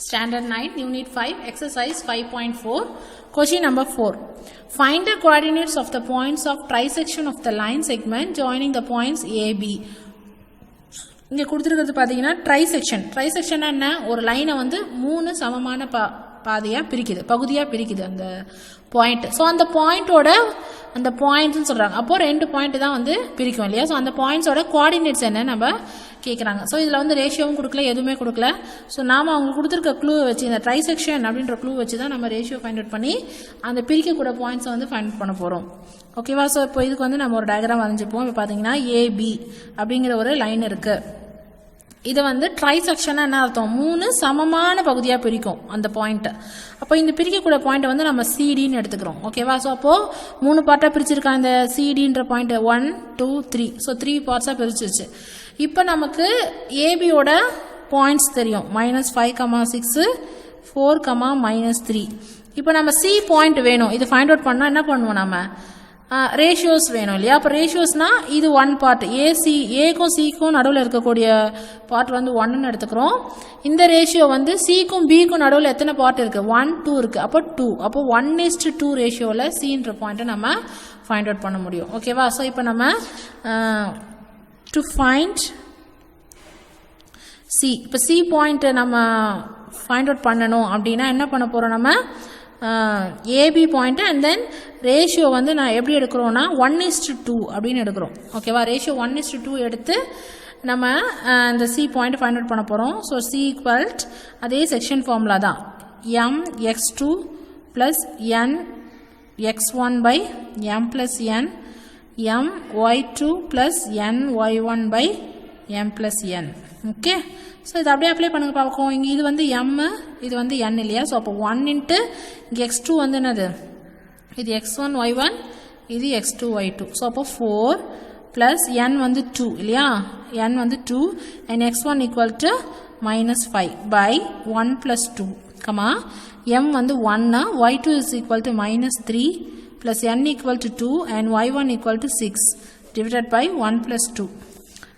Standard 9, Unit 5, Exercise 5.4. Question number 4. Find the coordinates of the points of trisection of the line segment joining the points A, B. இங்கே கொடுத்துருக்கிறது பார்த்தீங்கன்னா trisection என்ன, ஒரு லைனை வந்து மூணு சமமான பகுதியாக பிரிக்குது அந்த பாயிண்ட். ஸோ அந்த பாயிண்ட்டோட அந்த பாயிண்ட்னு சொல்கிறாங்க. அப்போது ரெண்டு பாயிண்ட் தான் வந்து பிரிக்கும் இல்லையா. ஸோ அந்த பாயிண்ட்ஸோட கோஆர்டினேட்ஸ் என்ன நம்ம கேட்குறாங்க. ஸோ இதில் வந்து ரேஷியோவும் கொடுக்கல, எதுவுமே கொடுக்கல. ஸோ நாம் அவங்க கொடுத்துருக்க க்ளூவை வச்சு, இந்த ட்ரைசெக்ஷன் அப்படின்ற க்ளூ வச்சு தான் நம்ம ரேஷியோ ஃபைண்ட் அவுட் பண்ணி அந்த பிரிக்கக்கூட பாயிண்ட்ஸை வந்து ஃபைண்ட் அவுட் பண்ண போகிறோம். ஓகேவா. ஸோ இப்போ இதுக்கு வந்து நம்ம ஒரு டயக்ராம் வரைஞ்சிப்போம். இப்போ பார்த்தீங்கன்னா ஏபி அப்படிங்கிற ஒரு லைன் இருக்குது. இதை வந்து ட்ரைசெக்ஷனாக என்ன அர்த்தம், மூணு சமமான பகுதியாக பிரிக்கும் அந்த பாயிண்ட்டை. அப்போ இந்த பிரிக்கக்கூடிய பாயிண்ட்டை வந்து நம்ம சிடின்னு எடுத்துக்கிறோம். ஓகேவா. ஸோ அப்போது மூணு பார்ட்டாக பிரிச்சிருக்காங்க இந்த சிடின்ற பாயிண்ட்டு, 1 2 3. ஸோ 3 பார்ட்ஸாக பிரிச்சிருச்சு. இப்போ நமக்கு ஏபியோட பாயிண்ட்ஸ் தெரியும், -5, 6, 4, -3. இப்போ நம்ம சி பாயிண்ட் வேணும். இது ஃபைண்ட் அவுட் பண்ணால் என்ன பண்ணுவோம், நம்ம ரேஷியோஸ் வேணும் இல்லையா. அப்போ ரேஷியோஸ்னா இது 1 பார்ட், ஏக்கும் சிக்கும் நடுவில் இருக்கக்கூடிய பார்ட் வந்து 1ன்னு எடுத்துக்கிறோம். இந்த ரேஷியோ வந்து சிக்கும் பிக்கும் நடுவில் எத்தனை பார்ட் இருக்குது, 1 2 இருக்குது. அப்போ 2. அப்போ 1:2 ரேஷியோவில் சின்ற பாயிண்ட்டை நம்ம ஃபைண்ட் அவுட் பண்ண முடியும். ஓகேவா. ஸோ இப்போ நம்ம டு ஃபைண்ட் சி, இப்போ சி பாயிண்ட்டை நம்ம ஃபைண்ட் அவுட் பண்ணணும் அப்படின்னா என்ன பண்ண போகிறோம், நம்ம AB point and then ratio வந்து நான் எப்படி எடுக்கிறோன்னா 1:2 அப்படின்னு எடுக்கிறோம். ஓகேவா. ரேஷியோ 1:2 எடுத்து நம்ம இந்த சி பாயிண்ட் ஃபைண்ட் அவுட் பண்ண போகிறோம். ஸோ சி ஈக்குவல்ட் அதே செக்ஷன் ஃபார்முலா தான், mx2 + nx1 / m + n, my2 + ny1 / m + n. Okay. So இது அப்படியே அப்ளை பண்ணுங்க பார்ப்போம். இங்கே இது வந்து m, இது வந்து n இல்லையா. ஸோ அப்போ 1 இன்ட்டு இங்கே x2 வந்து என்னது, இது x1 y1, இது x2 y2. ஸோ அப்போ 4 ப்ளஸ் n வந்து 2 இல்லையா. n வந்து 2 and x1 = -5 by 1 + 2, m வந்து 1, y2 = -3 plus n = 2 and y1 = 6 divided by 1 + 2.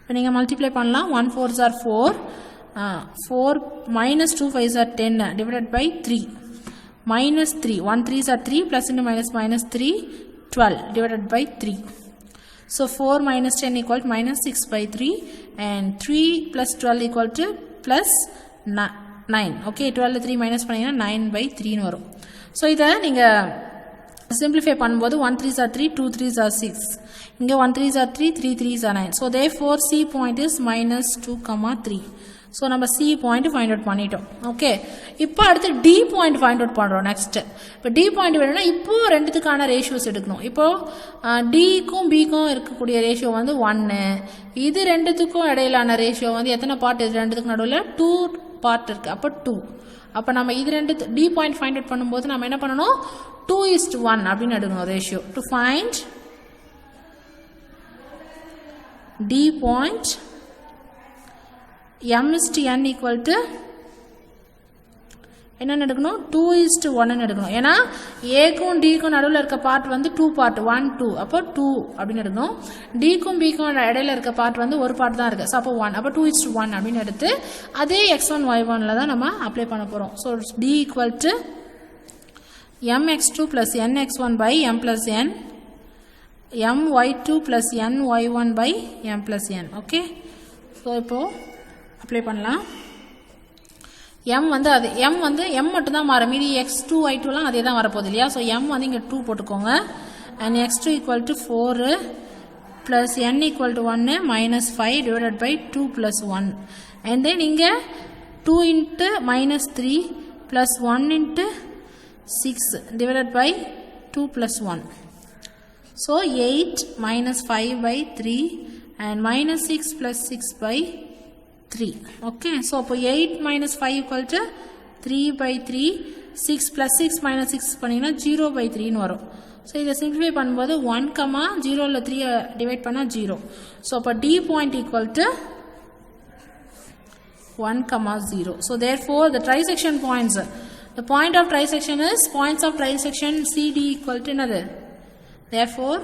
இப்போ நீங்கள் மல்டிப்ளை பண்ணலாம். 1 4s are 4, 4 -2 5s are 10 divided by 3, -3, 1 3s are 3 plus into -3 12 divided by 3. So 4 - 10 = -6 by 3 and 3 + 12 = +9. Okay. 12 3 minus பண்ணிங்கன்னா 9 by 3ன்னு வரும். So இதை நீங்கள் simplify பண்ணும்போது 1 3s are 3, 2 3s are 6. இங்கே 1 3s are 3, 3 3s are 9. So therefore C point is -2, 3. So நம்ம C point find out பண்ணிட்டோம். Okay. இப்போ அடுத்து டி பாயிண்ட் ஃபைண்ட் அவுட் பண்ணுறோம் நெக்ஸ்ட்டு. இப்போ டி பாயிண்ட் வேணும்னா இப்போது ரெண்டுத்துக்கான ரேஷியோஸ் எடுக்கணும். இப்போது டிக்கும் பிக்கும் இருக்கக்கூடிய ரேஷியோ வந்து 1. இது ரெண்டுத்துக்கும் இடையிலான ரேஷியோ வந்து எத்தனை பார்ட், இது ரெண்டுத்துக்கும் நடுவில் 2 பார்ட் இருக்குது. அப்போ 2. அப்போ நம்ம இது ரெண்டு டி பாயிண்ட் ஃபைண்ட் அவுட் பண்ணும்போது நம்ம என்ன பண்ணணும், 2:1 அப்படின்னு எடுக்கணும் ratio. To find D point m/n = என்னென்னு எடுக்கணும், 2:1 எடுக்கணும். ஏன்னா ஏக்கும் டிக்கும் நடுவில் இருக்க பார்ட் வந்து 2 பார்ட், 1 2. அப்போ 2 அப்படின்னு எடுக்கணும். டிக்கும் பிக்கும் இடையில இருக்க பார்ட் வந்து ஒரு பார்ட் தான் இருக்குது. ஸோ அப்போ 1, அப்போ 2:1 அப்படின்னு எடுத்து அதே x1 y1 தான் நம்ம அப்ளை பண்ண போகிறோம். So D = mx2 + nx1 / m + n, my2 + ny1 / m + n. Okay. So இப்போது அப்ளை பண்ணலாம். m வந்து அது m மட்டும்தான் மாறும், மீதி x2 y2லாம் அதே தான் வரப்போகுது இல்லையா. ஸோ m வந்து இங்கே 2 போட்டுக்கோங்க. And x2 = 4 plus n = 1 -5 divided by 2 + 1. And then இங்கே 2 × -3 plus 1 × 6 divided by 2 + 1. So 8 -5 by 3 and -6 + 6 by 3. Okay. So அப்போ 8 - 5 = 3 by 3, 6 + 6 - 6 பண்ணிங்கன்னா 0 by 3ன்னு வரும். ஸோ இதை சிம்பிளிஃபை பண்ணும்போது 1, 0ல் 3 டிவைட் பண்ணால் 0. ஸோ அப்போ D point = 1, 0. So therefore the trisection points, the point of trisection is points of trisection CD = என்னது, therefore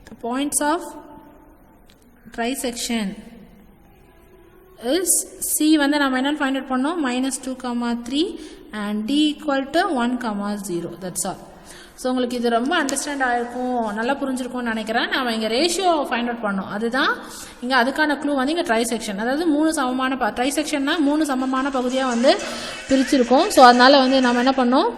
the points of trisection is C வந்து நம்ம என்ன ஃபைண்ட் அவுட் பண்ணோம் -2, 3 and D equal to 1, 0. That's all. So உங்களுக்கு இது ரொம்ப understand ஆகிருக்கும், நல்லா புரிஞ்சிருக்கும்னு நினைக்கிறேன். நம்ம இங்கே ரேஷியோ ஃபைண்ட் அவுட் பண்ணோம், அதுதான் இங்கே அதுக்கான க்ளூ வந்து இங்கே ட்ரைசெக்ஷன், அதாவது 3 சமமான ட்ரைசெக்ஷன்னா 3 சமமான பகுதியாக வந்து பிரிச்சிருக்கோம். ஸோ அதனால் வந்து நம்ம என்ன பண்ணோம்,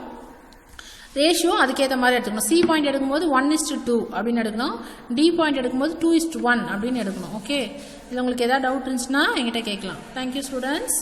ரேஷியோ அதுக்கேற்ற மாதிரி எடுத்துக்கணும். சி பாயிண்ட் எடுக்கும்போது 1:2 அப்படின்னு எடுக்கணும், டி பாயிண்ட் எடுக்கும்போது 2:1 அப்படின்னு எடுக்கணும். ஓகே, இதில் உங்களுக்கு எதாவது டவுட் இருந்துச்சுன்னா என்கிட்ட கேட்கலாம். Thank you students.